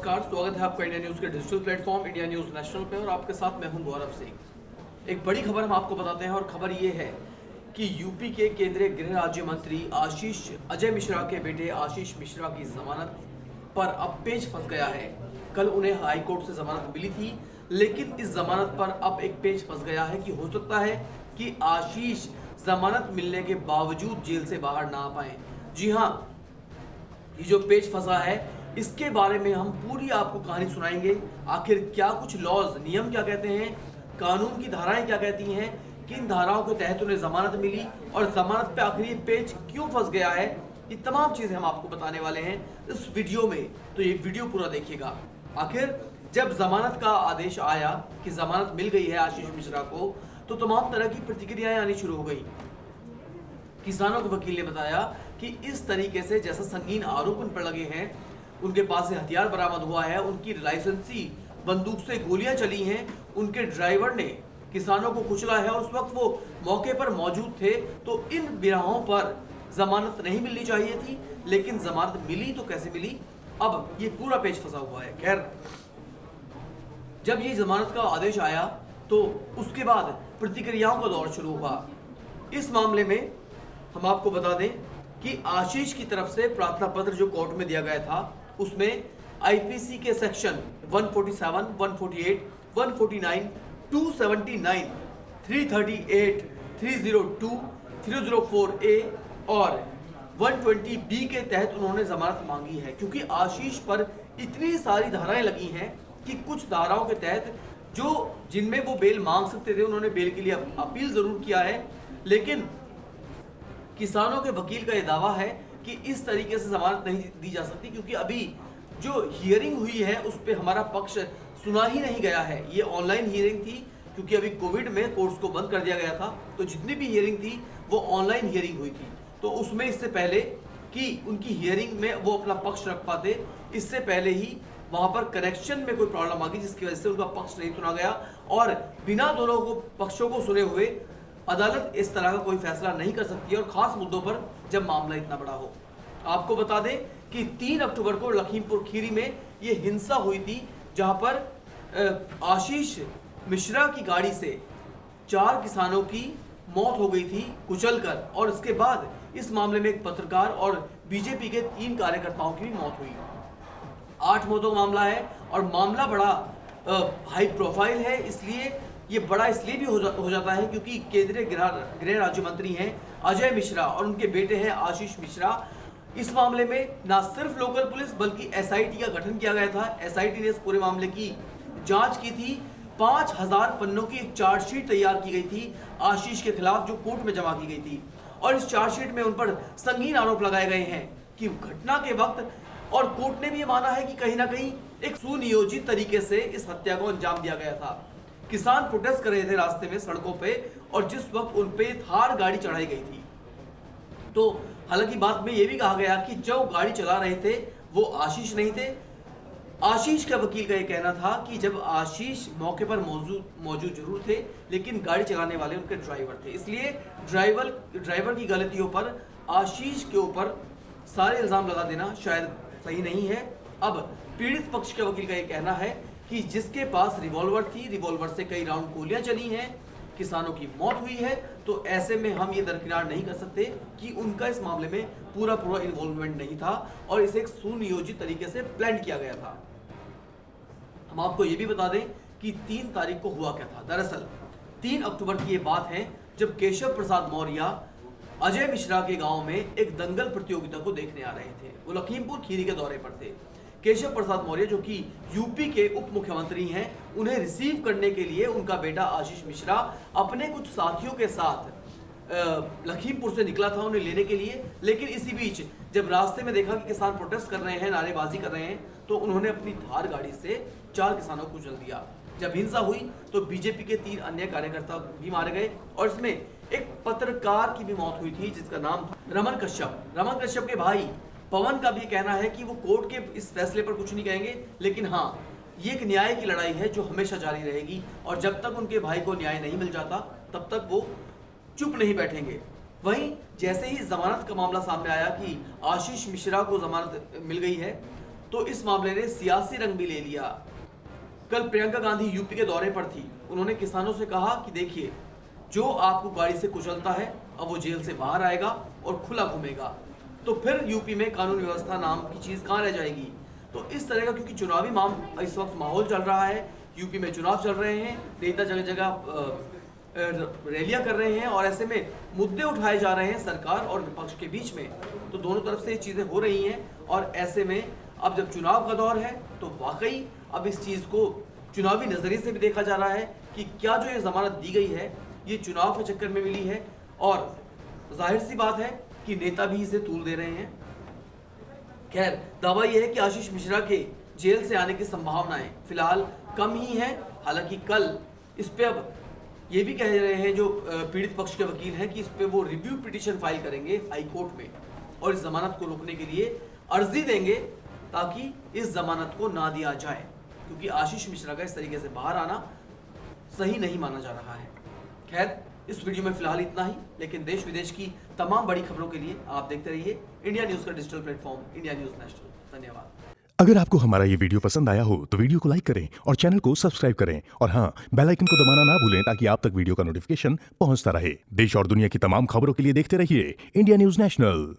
नमस्कार, स्वागत है आपका इंडिया न्यूज के digital platform India news national पे और आपके साथ मैं हूं गौरव सिंह। एक बड़ी खबर हम आपको बताते हैं और खबर ये है कि यूपी के केंद्रीय गृह राज्य मंत्री अजय मिश्रा के बेटे आशीष मिश्रा की जमानत पर अब पेच फंस गया है। कल उन्हें हाई कोर्ट से जमानत मिली थी, लेकिन इस जमानत पर अब एक पेच फंस गया है कि हो सकता है कि आशीष जमानत मिलने के बावजूद जेल से बाहर ना आ पाए। जी हाँ, ये जो पेच फंसा है इसके बारे में हम पूरी आपको कहानी सुनाएंगे। आखिर क्या कुछ लॉज, नियम क्या कहते हैं, कानून की धाराएं क्या कहती हैं, किन धाराओं के तहत उन्हें जमानत मिली और जमानत पे आखिर ये पेच क्यों फंस गया है, ये तमाम चीजें हम आपको बताने वाले हैं इस वीडियो में। तो ये वीडियो पूरा देखिएगा। आखिर जब जमानत का आदेश आया कि जमानत मिल गई है आशीष मिश्रा को, तो तमाम तरह की प्रतिक्रियाएं आनी शुरू हो गई। किसानों के वकील ने बताया कि इस तरीके से जैसा संगीन आरोप उन पर लगे हैं, उनके पास से हथियार बरामद हुआ है, उनकी लाइसेंसी बंदूक से गोलियां चली हैं, उनके ड्राइवर ने किसानों को कुचला है और उस वक्त वो मौके पर मौजूद थे, तो इन बिराहों पर जमानत नहीं मिलनी चाहिए थी। लेकिन जमानत मिली तो कैसे मिली, अब ये पूरा पेच फंसा हुआ है। खैर, जब ये जमानत का आदेश आया तो उसके बाद प्रतिक्रियाओं का दौर शुरू हुआ। इस मामले में हम आपको बता दें कि आशीष की तरफ से प्रार्थना पत्र जो कोर्ट में दिया गया था, उसमें आईपीसी के सेक्शन 147, 148, 149, 279, 338, 302, 304A और 120B के तहत उन्होंने जमानत मांगी है। क्योंकि आशीष पर इतनी सारी धाराएं लगी हैं कि कुछ धाराओं के तहत जिनमें वो बेल मांग सकते थे, उन्होंने बेल के लिए अपील जरूर किया है। लेकिन किसानों के वकील का यह दावा है कि इस तरीके से जमानत नहीं दी जा सकती, क्योंकि अभी जो हियरिंग हुई है उस पर हमारा पक्ष सुना ही नहीं गया है। ये ऑनलाइन हियरिंग थी, क्योंकि अभी कोविड में कोर्ट्स को बंद कर दिया गया था, तो जितनी भी हियरिंग थी वो ऑनलाइन हियरिंग हुई थी। तो उसमें इससे पहले कि उनकी हियरिंग में वो अपना पक्ष रख पाते, इससे पहले ही वहां पर कनेक्शन में कोई प्रॉब्लम आ गई, जिसकी वजह से उनका पक्ष नहीं सुना गया और बिना दोनों पक्षों को सुने हुए अदालत इस तरह का कोई फैसला नहीं कर सकती है, और खास मुद्दों पर जब मामला इतना बड़ा हो। आपको बता दें कि 3 अक्टूबर को लखीमपुर खीरी में ये हिंसा हुई थी, जहां पर आशीष मिश्रा की गाड़ी से 4 किसानों की मौत हो गई थी कुचलकर, और इसके बाद इस मामले में एक पत्रकार और बीजेपी के 3 कार्यकर्ताओं की भी मौत हुई। 8 मौतों का मामला है और मामला बड़ा हाई प्रोफाइल है। इसलिए ये बड़ा इसलिए भी हो जाता है क्योंकि केंद्रीय गृह राज्य मंत्री हैं अजय मिश्रा और उनके बेटे हैं आशीष मिश्रा। इस मामले में ना सिर्फ लोकल पुलिस बल्कि एसआईटी का गठन किया गया था। एसआईटी ने इस पूरे मामले की जांच की थी। 5000 पन्नों की एक चार्जशीट तैयार की गई थी आशीष के खिलाफ, जो कोर्ट में जमा की गई थी, और इस चार्जशीट में उन पर संगीन आरोप लगाए गए हैं कि घटना के वक्त, और कोर्ट ने भी ये माना है कि कहीं ना कहीं एक सुनियोजित तरीके से इस हत्या को अंजाम दिया गया था। किसान प्रोटेस्ट कर रहे थे रास्ते में, सड़कों पे, और जिस वक्त उन पे थार गाड़ी चढ़ाई गई थी, तो हालांकि बाद में यह भी कहा गया कि जो गाड़ी चला रहे थे वो आशीष नहीं थे। आशीष का वकील का यह कहना था कि जब आशीष मौके पर मौजूद जरूर थे, लेकिन गाड़ी चलाने वाले उनके ड्राइवर थे, इसलिए ड्राइवर की गलतियों पर आशीष के ऊपर सारे इल्जाम लगा देना शायद सही नहीं है। अब पीड़ित पक्ष के वकील का यह कहना है कि जिसके पास रिवॉल्वर थी, रिवॉल्वर से कई राउंड गोलियां चली हैं, किसानों की मौत हुई है, तो ऐसे में हम ये दरकिनार नहीं कर सकते कि उनका इस मामले में पूरा इन्वॉल्वमेंट नहीं था और इसे एक सुनियोजित तरीके से प्लान किया गया था। हम आपको ये भी बता दें कि 3 तारीख को हुआ क्या था। दरअसल 3 अक्टूबर की ये बात है, जब केशव प्रसाद मौर्य अजय मिश्रा के गांव में एक दंगल प्रतियोगिता को देखने आ रहे थे। वो लखीमपुर खीरी के दौरे पर थे। केशव प्रसाद मौर्य, जो कि यूपी के उप मुख्यमंत्री हैं, उन्हें रिसीव करने के लिए उनका बेटा आशीष मिश्रा अपने कुछ साथियों के साथ लखीमपुर से निकला था उन्हें लेने के लिए। लेकिन इसी बीच जब रास्ते में देखा कि किसान प्रोटेस्ट कर रहे हैं, नारेबाजी कर रहे हैं, तो उन्होंने अपनी थार गाड़ी से 4 किसानों को कुचल दिया। जब हिंसा हुई तो बीजेपी के 3 अन्य कार्यकर्ता भी मारे गए, और इसमें एक पत्रकार की भी मौत हुई थी जिसका नाम था रमन कश्यप। रमन कश्यप के भाई पवन का भी कहना है कि वो कोर्ट के इस फैसले पर कुछ नहीं कहेंगे, लेकिन हाँ, ये एक न्याय की लड़ाई है जो हमेशा जारी रहेगी, और जब तक उनके भाई को न्याय नहीं मिल जाता तब तक वो चुप नहीं बैठेंगे। वहीं जैसे ही जमानत का मामला सामने आया कि आशीष मिश्रा को जमानत मिल गई है, तो इस मामले ने सियासी रंग भी ले लिया। कल प्रियंका गांधी यूपी के दौरे पर थी। उन्होंने किसानों से कहा कि देखिए, जो आपको गाड़ी से कुचलता है अब वो जेल से बाहर आएगा और खुला घूमेगा, तो फिर यूपी में कानून व्यवस्था नाम की चीज कहां रह जाएगी। तो इस तरह का, क्योंकि चुनावी इस वक्त माहौल चल रहा है, यूपी में चुनाव चल रहे हैं, नेता जगह जगह रैलियां कर रहे हैं और ऐसे में मुद्दे उठाए जा रहे हैं सरकार और विपक्ष के बीच में। तो दोनों तरफ से ये चीजें हो रही हैं और ऐसे में अब जब चुनाव का दौर है तो वाकई अब इस चीज को चुनावी नजरिए से भी देखा जा रहा है कि क्या जो ये जमानत दी गई है ये चुनाव के चक्कर में मिली है, और जाहिर सी बात है कि नेता भी इसे तूल दे रहे हैं। खैर, दावा यह है कि आशीष मिश्रा के जेल से आने की संभावनाएं फिलहाल कम ही हैं। हालांकि कल इस पे अब ये भी कह रहे हैं जो पीड़ित पक्ष के वकील हैं कि इस पे वो रिव्यू पिटीशन फाइल करेंगे हाई कोर्ट में और इस जमानत को रोकने के लिए अर्जी देंगे ताकि इस जमानत को ना दिया जाए, क्योंकि आशीष मिश्रा का इस तरीके से बाहर आना सही नहीं माना जा रहा है। खैर, इस वीडियो में फिलहाल इतना ही, लेकिन देश विदेश की तमाम बड़ी खबरों के लिए आप देखते रहिए इंडिया न्यूज का digital platform India news national. धन्यवाद। अगर आपको हमारा ये वीडियो पसंद आया हो तो वीडियो को लाइक करें और चैनल को सब्सक्राइब करें, और हाँ, बेल आइकन को दबाना ना भूलें ताकि आप तक वीडियो का नोटिफिकेशन पहुंचता रहे। देश और दुनिया की तमाम खबरों के लिए देखते रहिए इंडिया न्यूज नेशनल।